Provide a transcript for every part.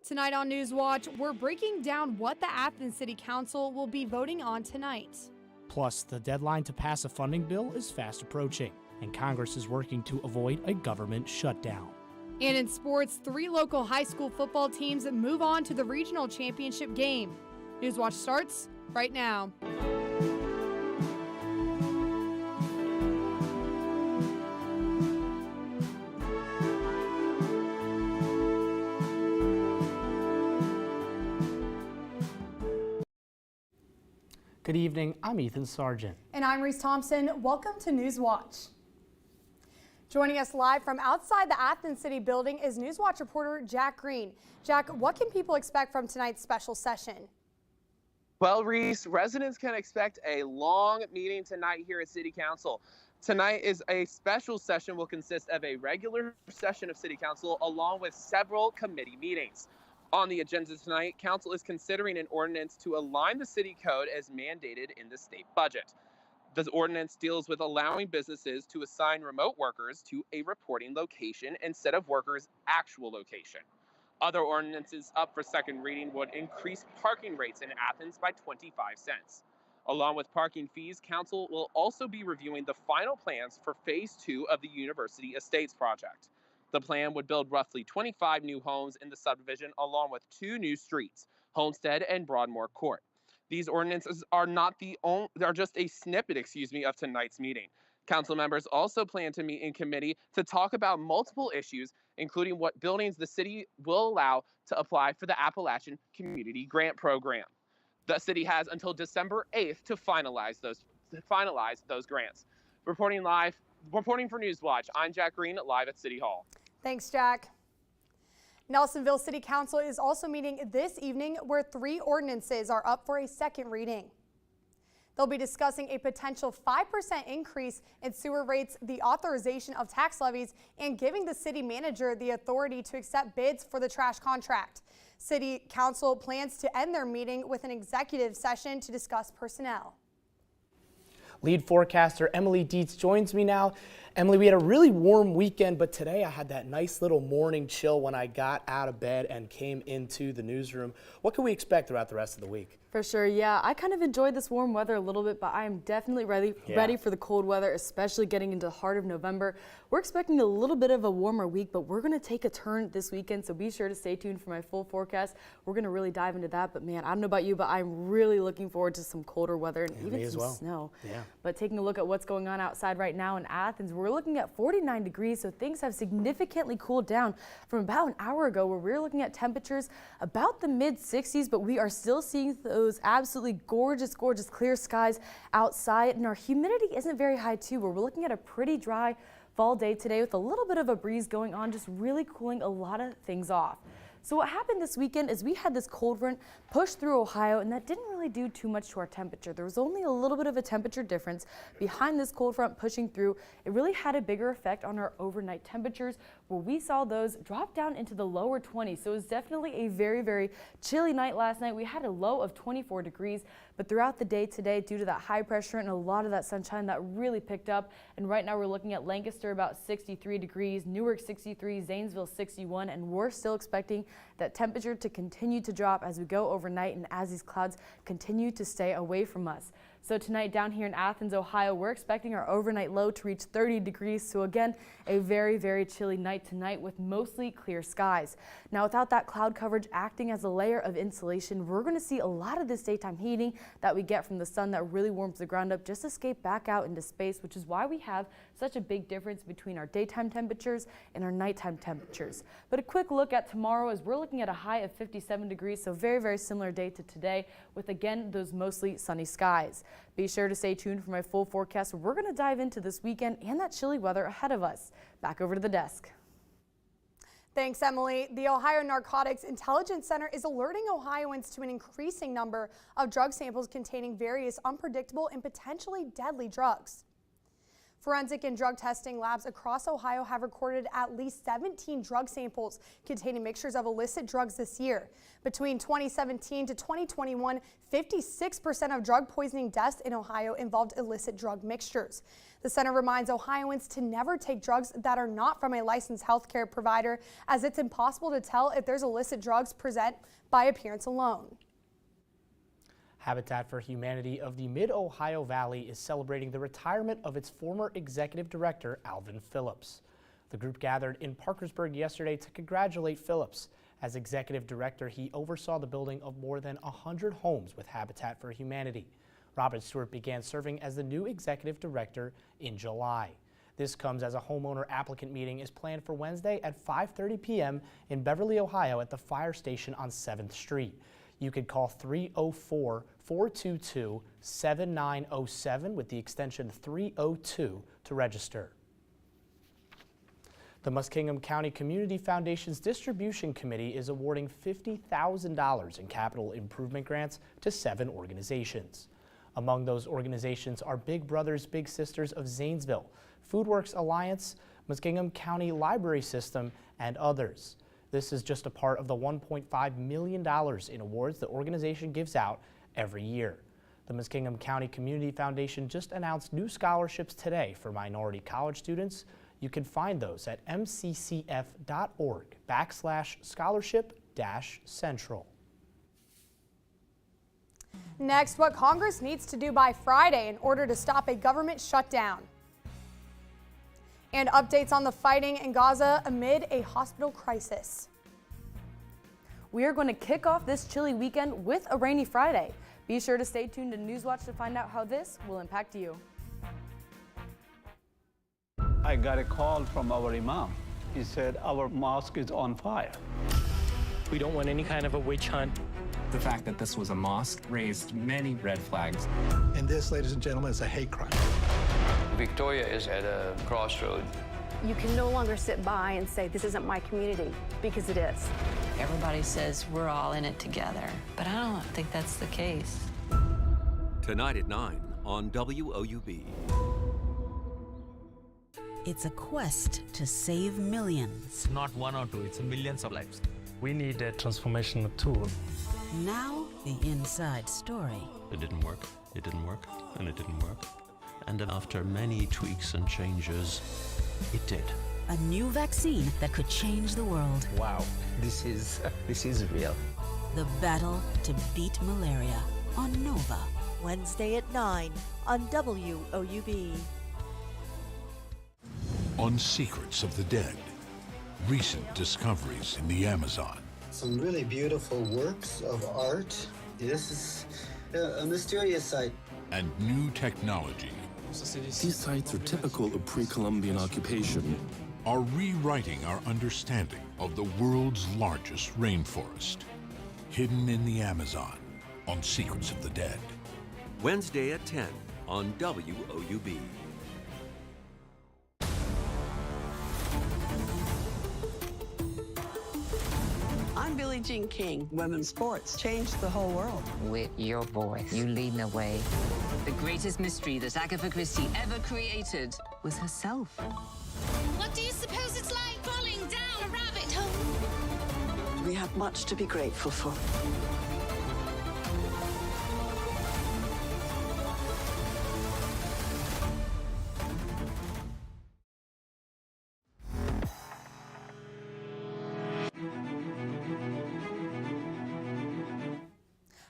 Tonight on Newswatch, we're breaking down what the Athens City Council will be voting on tonight. Plus, the deadline to pass a funding bill is fast approaching, and Congress is working to avoid a government shutdown. And in sports, 3 local high school football teams move on to the regional championship game. Newswatch starts right now. Good evening, I'm Ethan Sargent. And I'm Reese Thompson. Welcome to Newswatch. Joining us live from outside the Athens City building is Newswatch reporter Jack Green. Jack, what can people expect from tonight's special session? Well, Reese, residents can expect a long meeting tonight here at City Council. Tonight is a special session will consist of a regular session of City Council along with several committee meetings. On the agenda tonight, Council is considering an ordinance to align the city code as mandated in the state budget. The ordinance deals with allowing businesses to assign remote workers to a reporting location instead of workers' actual location. Other ordinances up for second reading would increase parking rates in Athens by 25 cents. Along with parking fees, Council will also be reviewing the final plans for Phase 2 of the University Estates project. The plan would build roughly 25 new homes in the subdivision along with 2 new streets, Homestead and Broadmoor Court. These ordinances are just a snippet, of tonight's meeting. Council members also plan to meet in committee to talk about multiple issues, including what buildings the city will allow to apply for the Appalachian Community Grant Program. The city has until December 8th to finalize those grants. Reporting for Newswatch, I'm Jack Green, live at City Hall. Thanks, Jack. Nelsonville City Council is also meeting this evening where 3 ordinances are up for a second reading. They'll be discussing a potential 5% increase in sewer rates, the authorization of tax levies, and giving the city manager the authority to accept bids for the trash contract. City Council plans to end their meeting with an executive session to discuss personnel. Lead forecaster Emily Dietz joins me now. Emily, we had a really warm weekend, but today I had that nice little morning chill when I got out of bed and came into the newsroom. What can we expect throughout the rest of the week? For sure, yeah. I kind of enjoyed this warm weather a little bit, but I am definitely ready for the cold weather, especially getting into the heart of November. We're expecting a little bit of a warmer week, but we're going to take a turn this weekend, so be sure to stay tuned for my full forecast. We're going to really dive into that, but man, I don't know about you, but I'm really looking forward to some colder weather and even some snow. Yeah. But taking a look at what's going on outside right now in Athens, we're looking at 49 degrees, so things have significantly cooled down from about an hour ago where we were looking at temperatures about the mid-60s, but we are still seeing those absolutely gorgeous clear skies outside, and our humidity isn't very high too, where we're looking at a pretty dry fall day today with a little bit of a breeze going on, just really cooling a lot of things off. So what happened this weekend is we had this cold front push through Ohio, and that didn't really do too much to our temperature. There was only a little bit of a temperature difference behind this cold front pushing through. It really had a bigger effect on our overnight temperatures, where we saw those drop down into the lower 20s. So it was definitely a very, very chilly night last night. We had a low of 24 degrees, but throughout the day today, due to that high pressure and a lot of that sunshine, that really picked up. And right now we're looking at Lancaster about 63 degrees, Newark 63, Zanesville 61, and we're still expecting that temperature to continue to drop as we go overnight and as these clouds continue to stay away from us. So tonight down here in Athens, Ohio, we're expecting our overnight low to reach 30 degrees. So again, a very, very chilly night tonight with mostly clear skies. Now without that cloud coverage acting as a layer of insulation, we're going to see a lot of this daytime heating that we get from the sun that really warms the ground up just escape back out into space, which is why we have such a big difference between our daytime temperatures and our nighttime temperatures. But a quick look at tomorrow is we're looking at a high of 57 degrees, so very, very similar day to today with again those mostly sunny skies. Be sure to stay tuned for my full forecast. We're going to dive into this weekend and that chilly weather ahead of us. Back over to the desk. Thanks, Emily. The Ohio Narcotics Intelligence Center is alerting Ohioans to an increasing number of drug samples containing various unpredictable and potentially deadly drugs. Forensic and drug testing labs across Ohio have recorded at least 17 drug samples containing mixtures of illicit drugs this year. Between 2017 to 2021, 56% of drug poisoning deaths in Ohio involved illicit drug mixtures. The center reminds Ohioans to never take drugs that are not from a licensed healthcare provider, as it's impossible to tell if there's illicit drugs present by appearance alone. Habitat for Humanity of the Mid-Ohio Valley is celebrating the retirement of its former executive director, Alvin Phillips. The group gathered in Parkersburg yesterday to congratulate Phillips. As executive director, he oversaw the building of more than 100 homes with Habitat for Humanity. Robert Stewart began serving as the new executive director in July. This comes as a homeowner applicant meeting is planned for Wednesday at 5:30 p.m. in Beverly, Ohio at the fire station on 7th Street. You could call 304-422-7907 with the extension 302 to register. The Muskingum County Community Foundation's Distribution Committee is awarding $50,000 in capital improvement grants to 7 organizations. Among those organizations are Big Brothers Big Sisters of Zanesville, Foodworks Alliance, Muskingum County Library System, and others. This is just a part of the $1.5 million in awards the organization gives out every year. The Muskingum County Community Foundation just announced new scholarships today for minority college students. You can find those at mccf.org/scholarship-central. Next, what Congress needs to do by Friday in order to stop a government shutdown. And updates on the fighting in Gaza amid a hospital crisis. We are going to kick off this chilly weekend with a rainy Friday. Be sure to stay tuned to Newswatch to find out how this will impact you. I got a call from our imam. He said our mosque is on fire. We don't want any kind of a witch hunt. The fact that this was a mosque raised many red flags. And this, ladies and gentlemen, is a hate crime. Victoria is at a crossroad. You can no longer sit by and say, this isn't my community, because it is. Everybody says we're all in it together, but I don't think that's the case. Tonight at 9 on WOUB. It's a quest to save millions. Not 1 or 2, it's millions of lives. We need a transformational tool. Now, the inside story. It didn't work, it didn't work, and it didn't work. And then after many tweaks and changes, it did. A new vaccine that could change the world. Wow, this is real. The battle to beat malaria on Nova. Wednesday at 9 on WOUB. On Secrets of the Dead, recent discoveries in the Amazon. Some really beautiful works of art. This is a mysterious site. And new technology. These sites are typical of pre-Columbian occupation. Are rewriting our understanding of the world's largest rainforest. Hidden in the Amazon on Secrets of the Dead. Wednesday at 10 on WOUB. I'm Billie Jean King. Women's sports changed the whole world. With your voice, you leading the way. The greatest mystery that Agatha Christie ever created was herself. What do you suppose it's like falling down a rabbit hole? We have much to be grateful for.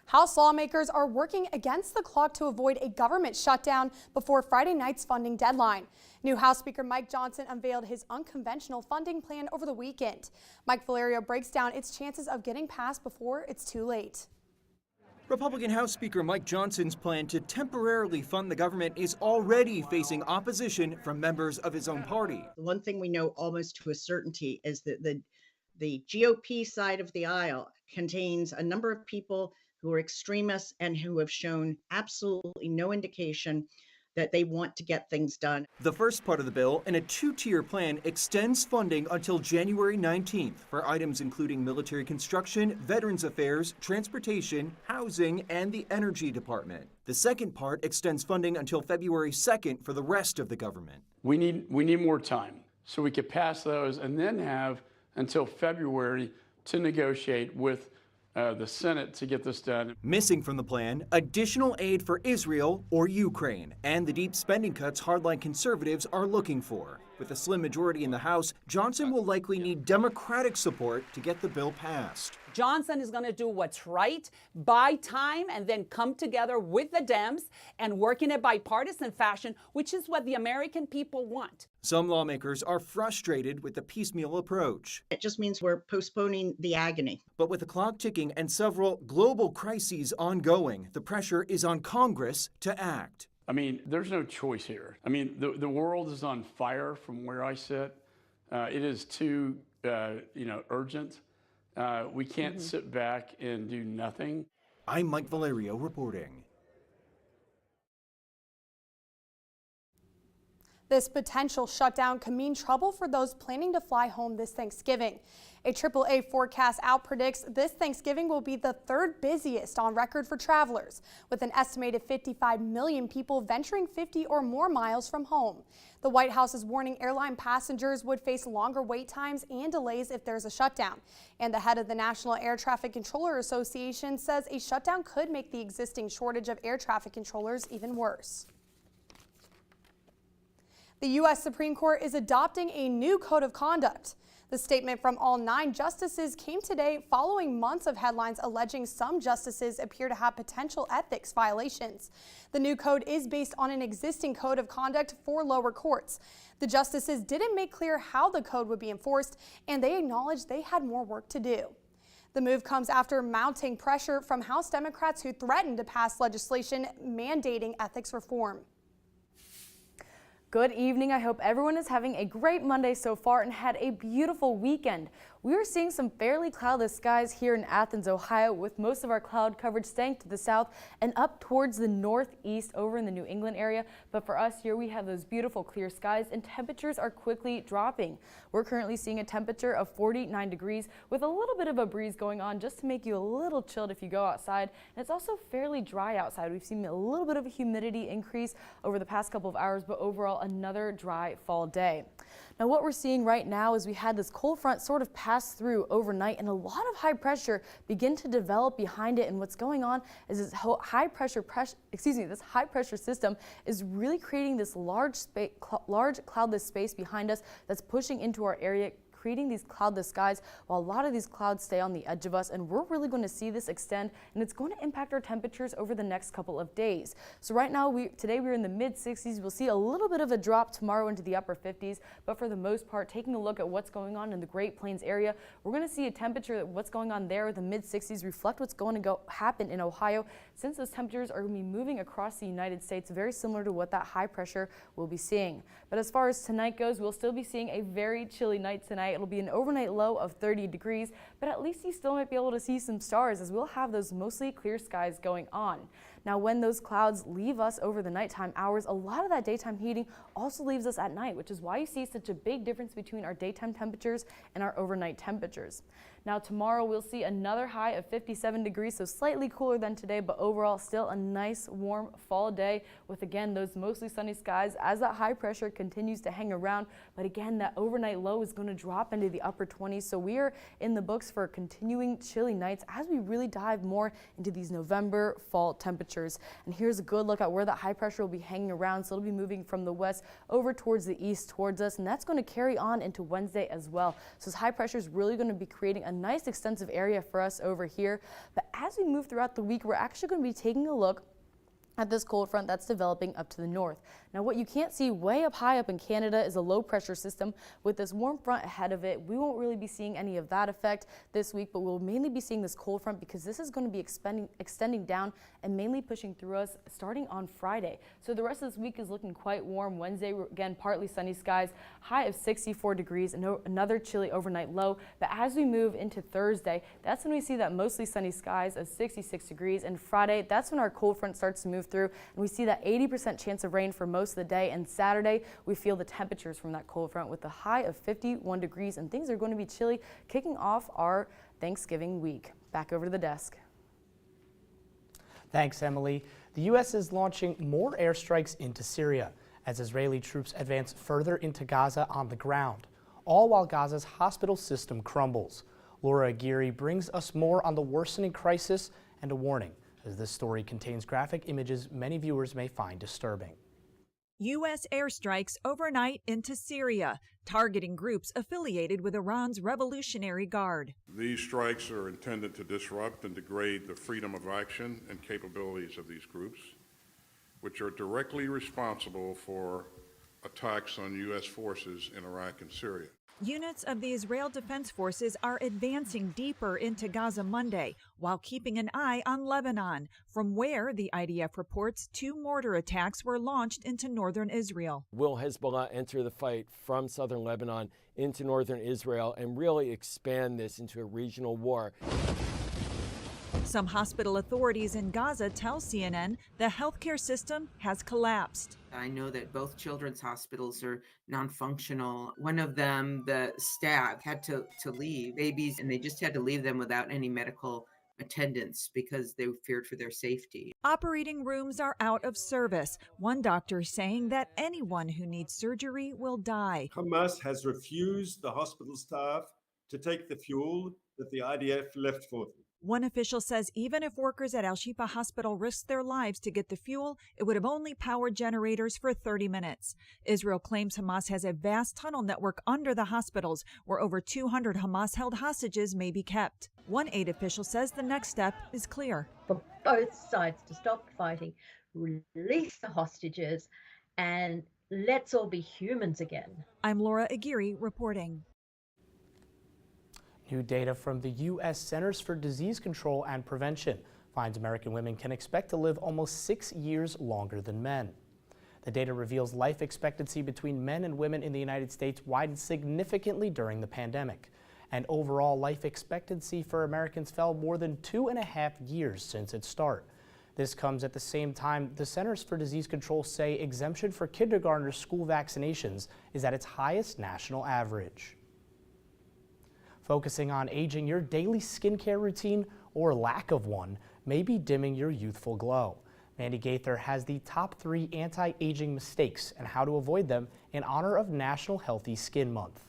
House lawmakers are working against the clock to avoid a government shutdown before Friday night's funding deadline. New House Speaker Mike Johnson unveiled his unconventional funding plan over the weekend. Mike Valerio breaks down its chances of getting passed before it's too late. Republican House Speaker Mike Johnson's plan to temporarily fund the government is already facing opposition from members of his own party. The one thing we know almost to a certainty is that the GOP side of the aisle contains a number of people who are extremists and who have shown absolutely no indication that they want to get things done. The first part of the bill, in a two-tier plan, extends funding until January 19th for items including military construction, veterans affairs, transportation, housing, and the energy department. The second part extends funding until February 2nd for the rest of the government. We need more time so we could pass those and then have until February to negotiate with the Senate to get this done. Missing from the plan, additional aid for Israel or Ukraine, and the deep spending cuts hardline conservatives are looking for. With a slim majority in the House, Johnson will likely need Democratic support to get the bill passed. Johnson is going to do what's right, buy time, and then come together with the Dems and work in a bipartisan fashion, which is what the American people want. Some lawmakers are frustrated with the piecemeal approach. It just means we're postponing the agony. But with the clock ticking and several global crises ongoing, the pressure is on Congress to act. I mean, there's no choice here. I mean, the world is on fire from where I sit. It is too, urgent. We can't sit back and do nothing. I'm Mike Valerio reporting. This potential shutdown could mean trouble for those planning to fly home this Thanksgiving. A AAA forecast out predicts this Thanksgiving will be the third busiest on record for travelers, with an estimated 55 million people venturing 50 or more miles from home. The White House is warning airline passengers would face longer wait times and delays if there's a shutdown. And the head of the National Air Traffic Controller Association says a shutdown could make the existing shortage of air traffic controllers even worse. The U.S. Supreme Court is adopting a new code of conduct. The statement from all 9 justices came today following months of headlines alleging some justices appear to have potential ethics violations. The new code is based on an existing code of conduct for lower courts. The justices didn't make clear how the code would be enforced, and they acknowledged they had more work to do. The move comes after mounting pressure from House Democrats who threatened to pass legislation mandating ethics reform. Good evening. I hope everyone is having a great Monday so far and had a beautiful weekend. We are seeing some fairly cloudless skies here in Athens, Ohio, with most of our cloud coverage staying to the south and up towards the northeast over in the New England area. But for us here, we have those beautiful clear skies and temperatures are quickly dropping. We're currently seeing a temperature of 49 degrees with a little bit of a breeze going on just to make you a little chilled if you go outside. And it's also fairly dry outside. We've seen a little bit of a humidity increase over the past couple of hours, but overall another dry fall day. Now what we're seeing right now is we had this cold front sort of pass through overnight and a lot of high pressure begin to develop behind it. And what's going on is this high pressure system is really creating this large cloudless space behind us that's pushing into our area, creating these cloudless skies while a lot of these clouds stay on the edge of us, and we're really going to see this extend, and it's going to impact our temperatures over the next couple of days. So right now, today we're in the mid 60s. We'll see a little bit of a drop tomorrow into the upper 50s, but for the most part, taking a look at what's going on in the Great Plains area, we're going to see a temperature that what's going on there, the mid 60s, reflect what's going to happen in Ohio, since those temperatures are going to be moving across the United States, very similar to what that high pressure will be seeing. But as far as tonight goes, we'll still be seeing a very chilly night tonight. It'll be an overnight low of 30 degrees, but at least you still might be able to see some stars as we'll have those mostly clear skies going on. Now, when those clouds leave us over the nighttime hours, a lot of that daytime heating also leaves us at night, which is why you see such a big difference between our daytime temperatures and our overnight temperatures. Now, tomorrow we'll see another high of 57 degrees, so slightly cooler than today, but overall still a nice warm fall day with, again, those mostly sunny skies as that high pressure continues to hang around. But again, that overnight low is going to drop into the upper 20s, so we are in the books for continuing chilly nights as we really dive more into these November fall temperatures. And here's a good look at where that high pressure will be hanging around. So it'll be moving from the west over towards the east towards us, and that's going to carry on into Wednesday as well. So this high pressure is really going to be creating a nice extensive area for us over here. But as we move throughout the week, we're actually going to be taking a look at this cold front that's developing up to the north. Now, what you can't see way up high up in Canada is a low pressure system with this warm front ahead of it. We won't really be seeing any of that effect this week, but we'll mainly be seeing this cold front because this is going to be extending down and mainly pushing through us starting on Friday. So the rest of this week is looking quite warm. Wednesday, again, partly sunny skies, high of 64 degrees, and another chilly overnight low. But as we move into Thursday, that's when we see that mostly sunny skies of 66 degrees. And Friday, that's when our cold front starts to move through, and we see that 80% chance of rain for most of the day. And Saturday, we feel the temperatures from that cold front with a high of 51 degrees, and things are going to be chilly, kicking off our Thanksgiving week. Back over to the desk. Thanks, Emily. The U.S. is launching more airstrikes into Syria as Israeli troops advance further into Gaza on the ground, all while Gaza's hospital system crumbles. Laura Aguirre brings us more on the worsening crisis and a warning, as this story contains graphic images many viewers may find disturbing. U.S. airstrikes overnight into Syria, targeting groups affiliated with Iran's Revolutionary Guard. These strikes are intended to disrupt and degrade the freedom of action and capabilities of these groups, which are directly responsible for attacks on U.S. forces in Iraq and Syria. Units of the Israel Defense Forces are advancing deeper into Gaza Monday while keeping an eye on Lebanon, from where, the IDF reports, 2 mortar attacks were launched into northern Israel. Will Hezbollah enter the fight from southern Lebanon into northern Israel and really expand this into a regional war? Some hospital authorities in Gaza tell CNN the healthcare system has collapsed. I know that both children's hospitals are non-functional. One of them, the staff had to leave babies, and they just had to leave them without any medical attendance because they feared for their safety. Operating rooms are out of service. One doctor saying that anyone who needs surgery will die. Hamas has refused the hospital staff to take the fuel that the IDF left for them. One official says even if workers at Al-Shifa Hospital risked their lives to get the fuel, it would have only powered generators for 30 minutes. Israel claims Hamas has a vast tunnel network under the hospitals where over 200 Hamas-held hostages may be kept. One aid official says the next step is clear. For both sides to stop fighting, release the hostages, and let's all be humans again. I'm Laura Aguirre reporting. New data from the U.S. Centers for Disease Control and Prevention finds American women can expect to live almost 6 years longer than men. The data reveals life expectancy between men and women in the United States widened significantly during the pandemic, and overall life expectancy for Americans fell more than 2.5 years since its start. This comes at the same time the Centers for Disease Control say exemption for kindergartner school vaccinations is at its highest national average. Focusing on aging, your daily skincare routine or lack of one may be dimming your youthful glow. Mandy Gaither has the top 3 anti-aging mistakes and how to avoid them in honor of National Healthy Skin Month.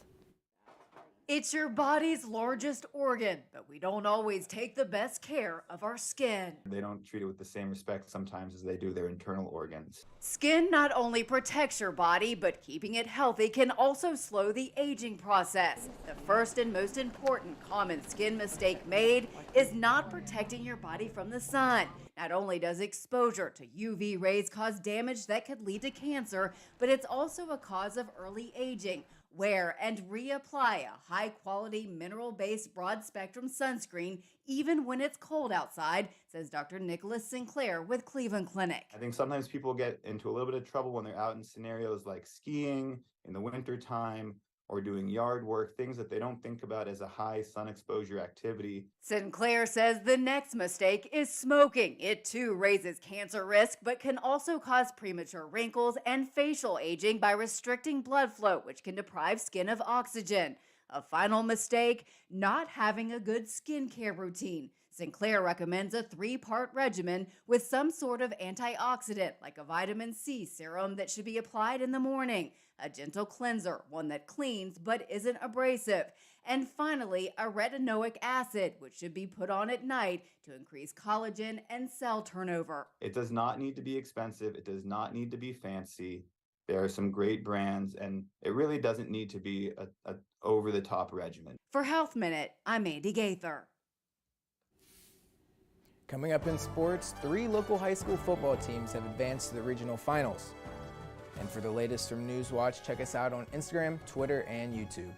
It's your body's largest organ, but we don't always take the best care of our skin. They don't treat it with the same respect sometimes as they do their internal organs. Skin not only protects your body, but keeping it healthy can also slow the aging process. The first and most important common skin mistake made is not protecting your body from the sun. Not only does exposure to UV rays cause damage that could lead to cancer, but it's also a cause of early aging. Wear and reapply a high-quality, mineral-based broad-spectrum sunscreen even when it's cold outside, says Dr. Nicholas Sinclair with Cleveland Clinic. I think sometimes people get into a little bit of trouble when they're out in scenarios like skiing in the winter time or doing yard work, things that they don't think about as a high sun exposure activity. Sinclair says the next mistake is smoking. It too raises cancer risk, but can also cause premature wrinkles and facial aging by restricting blood flow, which can deprive skin of oxygen. A final mistake, not having a good skincare routine. Sinclair recommends a 3-part regimen with some sort of antioxidant, like a vitamin C serum that should be applied in the morning, a gentle cleanser, one that cleans but isn't abrasive, and finally, a retinoic acid, which should be put on at night to increase collagen and cell turnover. It does not need to be expensive. It does not need to be fancy. There are some great brands, and it really doesn't need to be a over-the-top regimen. For Health Minute, I'm Mandy Gaither. Coming up in sports, 3 local high school football teams have advanced to the regional finals. And for the latest from Newswatch, check us out on Instagram, Twitter, and YouTube.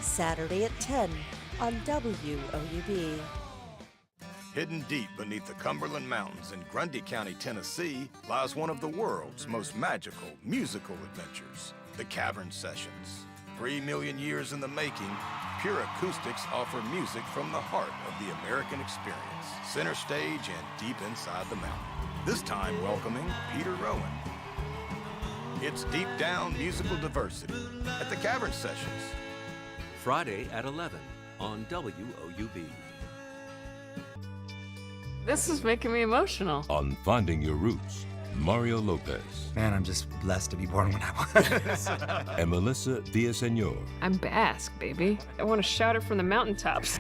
Saturday at 10 on WOUB. Hidden deep beneath the Cumberland Mountains in Grundy County, Tennessee, lies one of the world's most magical musical adventures, the Cavern Sessions. 3 million years in the making, Pure Acoustics offer music from the heart of the American experience, center stage and deep inside the mountain. This time welcoming Peter Rowan. It's deep down musical diversity at the Cavern Sessions. Friday at 11 on WOUB. This is making me emotional. On Finding Your Roots, Mario Lopez. Man, I'm just blessed to be born when I was. And Melissa Villaseñor. I'm Basque, baby. I want to shout it from the mountaintops.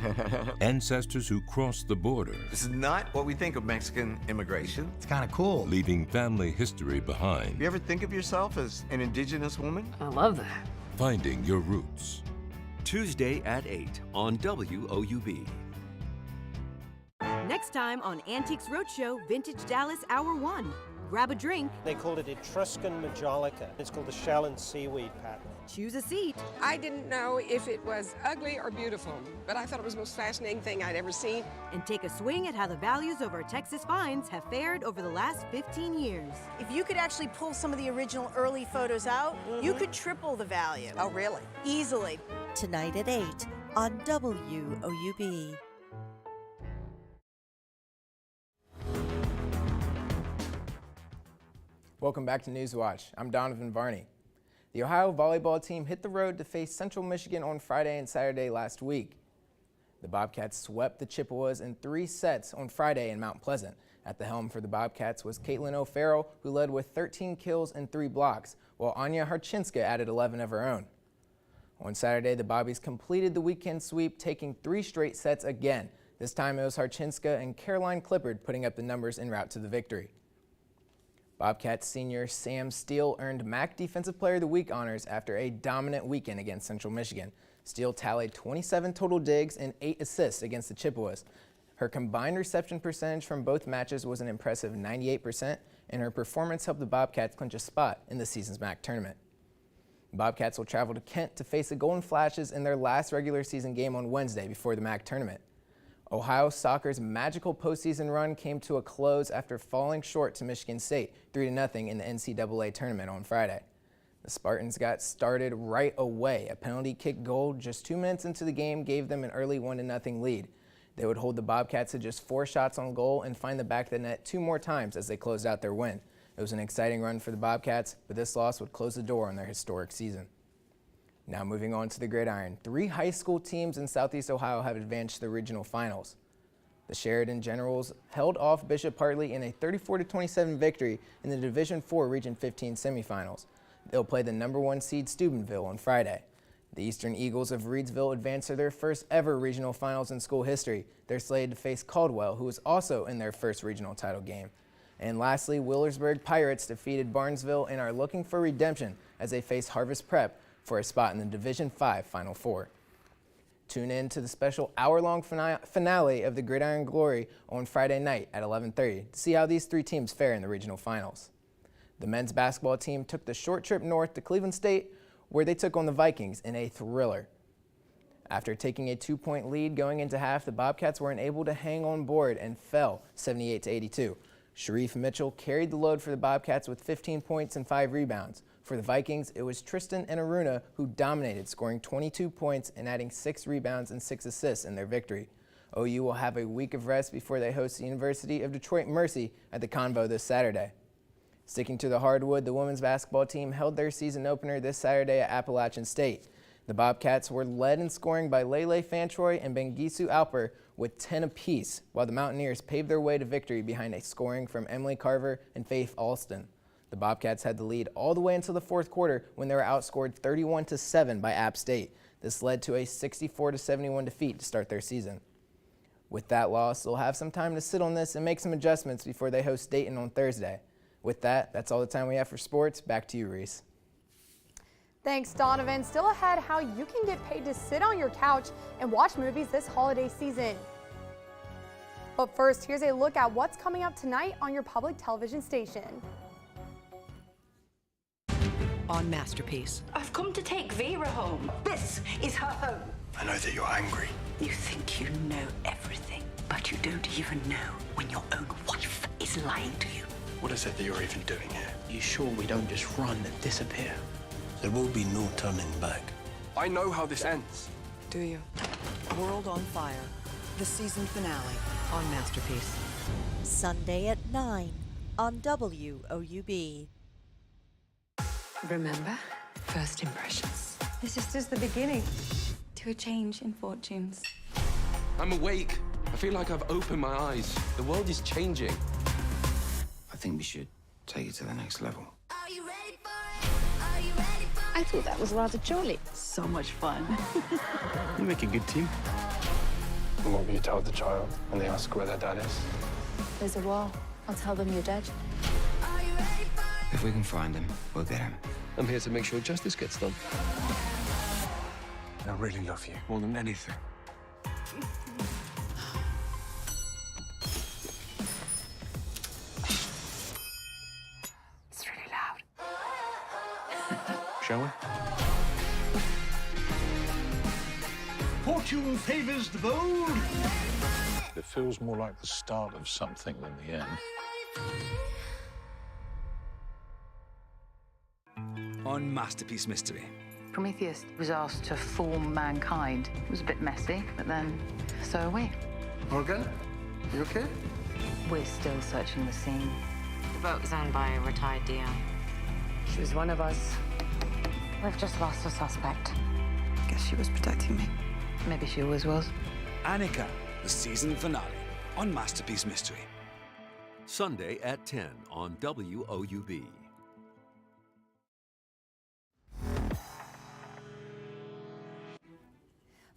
Ancestors who crossed the border. This is not what we think of Mexican immigration. It's kind of cool. Leaving family history behind. You ever think of yourself as an indigenous woman? I love that. Finding Your Roots. Tuesday at 8 on WOUB. Next time on Antiques Roadshow, Vintage Dallas Hour 1. Grab a drink. They called it Etruscan Majolica. It's called the shell and seaweed pattern. Choose a seat. I didn't know if it was ugly or beautiful, but I thought it was the most fascinating thing I'd ever seen. And take a swing at how the values of our Texas finds have fared over the last 15 years. If you could actually pull some of the original early photos out, you could triple the value. Oh, really? Easily. Tonight at 8 on WOUB. Welcome back to Newswatch. I'm Donovan Varney. The Ohio volleyball team hit the road to face Central Michigan on Friday and Saturday last week. The Bobcats swept the Chippewas in 3 sets on Friday in Mount Pleasant. At the helm for the Bobcats was Caitlin O'Farrell, who led with 13 kills and 3 blocks, while Anya Harchinska added 11 of her own. On Saturday, the Bobbies completed the weekend sweep, taking 3 straight sets again. This time it was Harchinska and Caroline Clippard putting up the numbers en route to the victory. Bobcats senior Sam Steele earned MAC Defensive Player of the Week honors after a dominant weekend against Central Michigan. Steele tallied 27 total digs and 8 assists against the Chippewas. Her combined reception percentage from both matches was an impressive 98%, and her performance helped the Bobcats clinch a spot in the season's MAC tournament. The Bobcats will travel to Kent to face the Golden Flashes in their last regular season game on Wednesday before the MAC tournament. Ohio soccer's magical postseason run came to a close after falling short to Michigan State 3-0 in the NCAA tournament on Friday. The Spartans got started right away. A penalty kick goal just 2 minutes into the game gave them an early 1-0 lead. They would hold the Bobcats to just 4 shots on goal and find the back of the net 2 more times as they closed out their win. It was an exciting run for the Bobcats, but this loss would close the door on their historic season. Now moving on to the Gridiron. 3 high school teams in Southeast Ohio have advanced to the regional finals. The Sheridan Generals held off Bishop Hartley in a 34-27 victory in the Division IV Region 15 semifinals. They'll play the #1 seed Steubenville on Friday. The Eastern Eagles of Reedsville advanced to their first ever regional finals in school history. They're slated to face Caldwell, who was also in their first regional title game. And lastly, Willersburg Pirates defeated Barnesville and are looking for redemption as they face Harvest Prep for a spot in the Division V Final Four. Tune in to the special hour-long finale of the Gridiron Glory on Friday night at 11:30 to see how these 3 teams fare in the regional finals. The men's basketball team took the short trip north to Cleveland State, where they took on the Vikings in a thriller. After taking a 2-point lead going into half, the Bobcats were unable to hang on board and fell 78-82. Sharif Mitchell carried the load for the Bobcats with 15 points and 5 rebounds. For the Vikings, it was Tristan and Aruna who dominated, scoring 22 points and adding 6 rebounds and 6 assists in their victory. OU will have a week of rest before they host the University of Detroit Mercy at the Convo this Saturday. Sticking to the hardwood, the women's basketball team held their season opener this Saturday at Appalachian State. The Bobcats were led in scoring by Lele Fantroy and Bengisu Alper with 10 apiece, while the Mountaineers paved their way to victory behind a scoring from Emily Carver and Faith Alston. The Bobcats had the lead all the way until the 4th quarter when they were outscored 31-7 by App State. This led to a 64-71 defeat to start their season. With that loss, they'll have some time to sit on this and make some adjustments before they host Dayton on Thursday. With that, that's all the time we have for sports. Back to you, Reese. Thanks, Donovan. Still ahead, how you can get paid to sit on your couch and watch movies this holiday season. But first, here's a look at what's coming up tonight on your public television station. On Masterpiece. I've come to take Vera home. This is her home. I know that you're angry. You think you know everything, but you don't even know when your own wife is lying to you. What is it that you're even doing here? You sure we don't just run and disappear? There will be no turning back. I know how this ends. Do you? World on Fire, the season finale on Masterpiece. Sunday at 9 on WOUB. Remember? First impressions. This is just the beginning to a change in fortunes. I'm awake. I feel like I've opened my eyes. The world is changing. I think we should take it to the next level. I thought that was rather jolly. So much fun. You make a good team. And what will you tell the child when they ask where their dad is? There's a war. I'll tell them you're dead. If we can find him, we'll get him. I'm here to make sure justice gets done. I really love you more than anything. It's really loud. Shall we? Fortune favors the bold. It feels more like the start of something than the end. On Masterpiece Mystery. Prometheus was asked to form mankind. It was a bit messy, but then so are we. Morgan, you okay? We're still searching the scene. The boat was owned by a retired DI. She was one of us. We've just lost a suspect. Guess she was protecting me. Maybe she always was. Annika, the season finale on Masterpiece Mystery. Sunday at 10 on WOUB.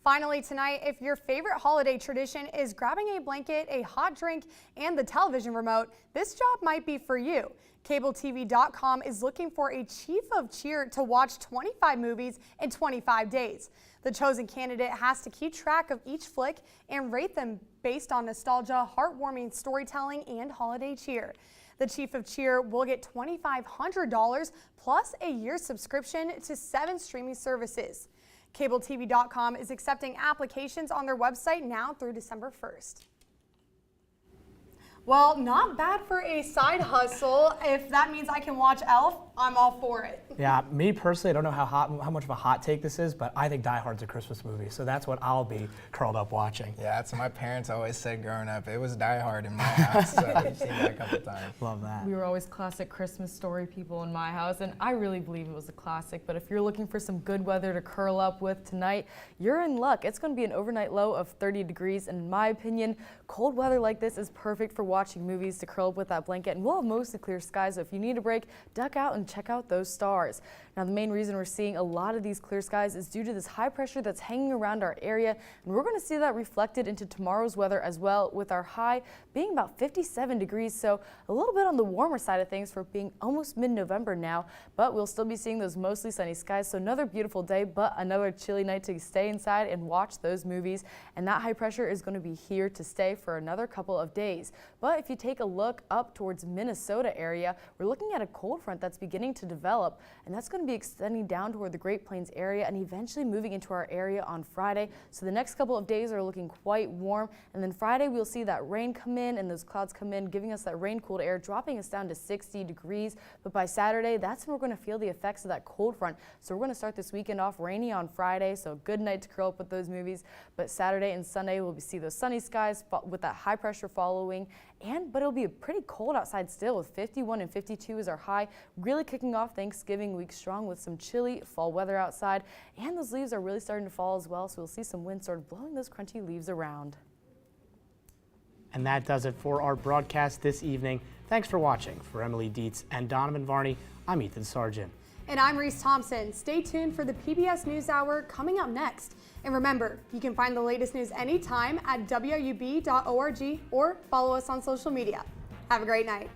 Finally tonight, if your favorite holiday tradition is grabbing a blanket, a hot drink, and the television remote, this job might be for you. CableTV.com is looking for a chief of cheer to watch 25 movies in 25 days. The chosen candidate has to keep track of each flick and rate them based on nostalgia, heartwarming storytelling, and holiday cheer. The chief of cheer will get $2,500 plus a year's subscription to 7 streaming services. CableTV.com is accepting applications on their website now through December 1st. Well, not bad for a side hustle. If that means I can watch Elf, I'm all for it. Yeah, me personally, I don't know how much of a hot take this is, but I think Die Hard's a Christmas movie, so that's what I'll be curled up watching. Yeah, that's what my parents always said growing up. It was Die Hard in my house, so we've seen that a couple times. Love that. We were always classic Christmas story people in my house, and I really believe it was a classic. But if you're looking for some good weather to curl up with tonight, you're in luck. It's going to be an overnight low of 30 degrees, and in my opinion, cold weather like this is perfect for watching movies to curl up with that blanket, and we'll have mostly clear skies, so if you need a break, duck out and check out those stars. Now, the main reason we're seeing a lot of these clear skies is due to this high pressure that's hanging around our area, and we're going to see that reflected into tomorrow's weather as well, with our high being about 57 degrees, so a little bit on the warmer side of things for being almost mid-November now, but we'll still be seeing those mostly sunny skies, so another beautiful day, but another chilly night to stay inside and watch those movies, and that high pressure is going to be here to stay for another couple of days. But if you take a look up towards Minnesota area, we're looking at a cold front that's beginning to develop, and that's going to be extending down toward the Great Plains area and eventually moving into our area on Friday. So the next couple of days are looking quite warm, and then Friday we'll see that rain come in and those clouds come in, giving us that rain-cooled air, dropping us down to 60 degrees. But by Saturday, that's when we're going to feel the effects of that cold front. So we're going to start this weekend off rainy on Friday, so a good night to curl up with those movies. But Saturday and Sunday we'll see those sunny skies with that high pressure following. But it'll be pretty cold outside still, with 51 and 52 is our high, really kicking off Thanksgiving week strong with some chilly fall weather outside, and those leaves are really starting to fall as well, so we'll see some wind sort of blowing those crunchy leaves around. And that does it for our broadcast this evening. Thanks for watching. For Emily Dietz and Donovan Varney, I'm Ethan Sargent. And I'm Reese Thompson. Stay tuned for the PBS NewsHour coming up next. And remember, you can find the latest news anytime at WOUB.org or follow us on social media. Have a great night.